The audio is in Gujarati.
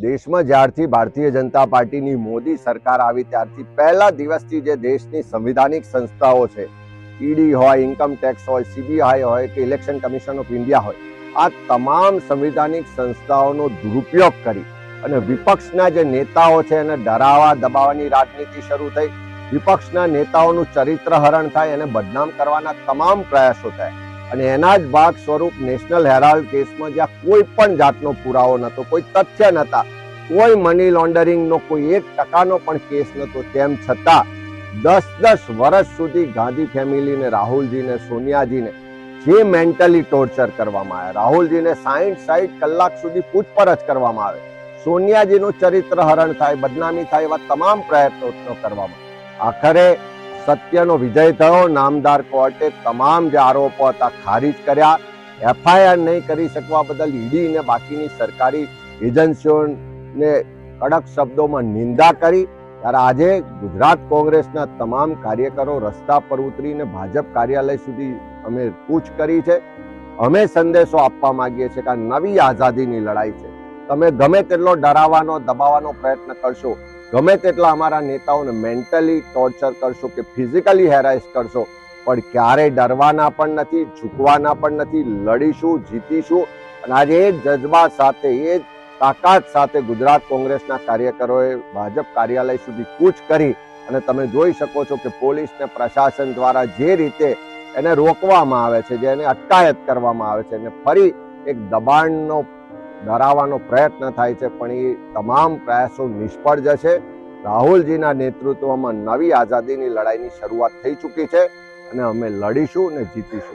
દેશમાં જ્યારથી ભારતીય જનતા પાર્ટીની મોદી સરકાર આવી ત્યારથી પહેલા દિવસથી જે દેશની સંવિધાનિક સંસ્થાઓ છે, ઈડી હોય, ઇન્કમ ટેક્સ હોય, સીબીઆઈ હોય કે ઇલેક્શન કમિશન ઓફ ઇન્ડિયા હોય, આ તમામ સંવિધાનિક સંસ્થાઓનો દુરુપયોગ કરી અને વિપક્ષના જે નેતાઓ છે એને ડરાવા દબાવવાની રાજનીતિ શરૂ થઈ. વિપક્ષના નેતાઓનું ચરિત્ર હરણ થાય, એને બદનામ કરવાના તમામ પ્રયાસો થયા અને એના જ ભાગ સ્વરૂપ નેશનલ હેરાલ્ડ કેસમાં જ્યાં કોઈ પણ જાતનો પુરાવો નહોતો, કોઈ તથ્ય નહોતા, કોઈ મની લોન્ડરિંગનો કોઈ 1% પણ કેસ નહોતો, તેમ છતાં 10 વર્ષ સુધી ગાંધી ફેમિલીને, રાહુલજીને, સોનિયાજીને જે મેન્ટલી ટોર્ચર કરવામાં આવે, રાહુલજીને 60 કલાક સુધી પૂછપરછ કરવામાં આવે, સોનિયાજીનું ચરિત્ર હરણ થાય, બદનામી થાય, એવા તમામ પ્રયત્નો કરવામાં આખરે સત્યનો વિજય થયો. નામદાર કોર્ટે તમામ જે આરોપો હતા ખારીજ કર્યા. એફઆઈઆર નહીં કરી શકવા બદલ ઈડી ને બાકીની સરકારી એજન્સીઓને કડક શબ્દોમાં નિંદા કરી. ત્યારે આજે ગુજરાત કોંગ્રેસના તમામ કાર્યકરો રસ્તા પર ઉતરીને ભાજપ કાર્યાલય સુધી અમે કૂચ કરી છે. અમે સંદેશો આપવા માંગીએ છીએ કે આ નવી આઝાદીની લડાઈ છે. તમે ગમે તેટલો ડરાવવાનો દબાવવાનો પ્રયત્ન કરશો, ગમે તેટલા અમારા નેતાઓને મેન્ટલી ટોર્ચર કરશો કે ફિઝિકલી હેરાસ કરશો, પણ ક્યારેય ડરવાના પણ નથી, ઝૂકવાના પણ નથી. લડીશું, જીતીશું. અને આજે એ જ જજ્બા સાથે, એ જ તાકાત સાથે ગુજરાત કોંગ્રેસના કાર્યકરોએ ભાજપ કાર્યાલય સુધી કૂચ કરી અને તમે જોઈ શકો છો કે પોલીસ ને પ્રશાસન દ્વારા જે રીતે એને રોકવામાં આવે છે, જેને અટકાયત કરવામાં આવે છે, અને ફરી એક દબાણનો ડરાવવાનો પ્રયત્ન થાય છે, પણ એ તમામ પ્રયાસો નિષ્ફળ જશે. રાહુલજીના નેતૃત્વમાં નવી આઝાદીની લડાઈની શરૂઆત થઈ ચૂકી છે અને અમે લડીશું અને જીતીશું.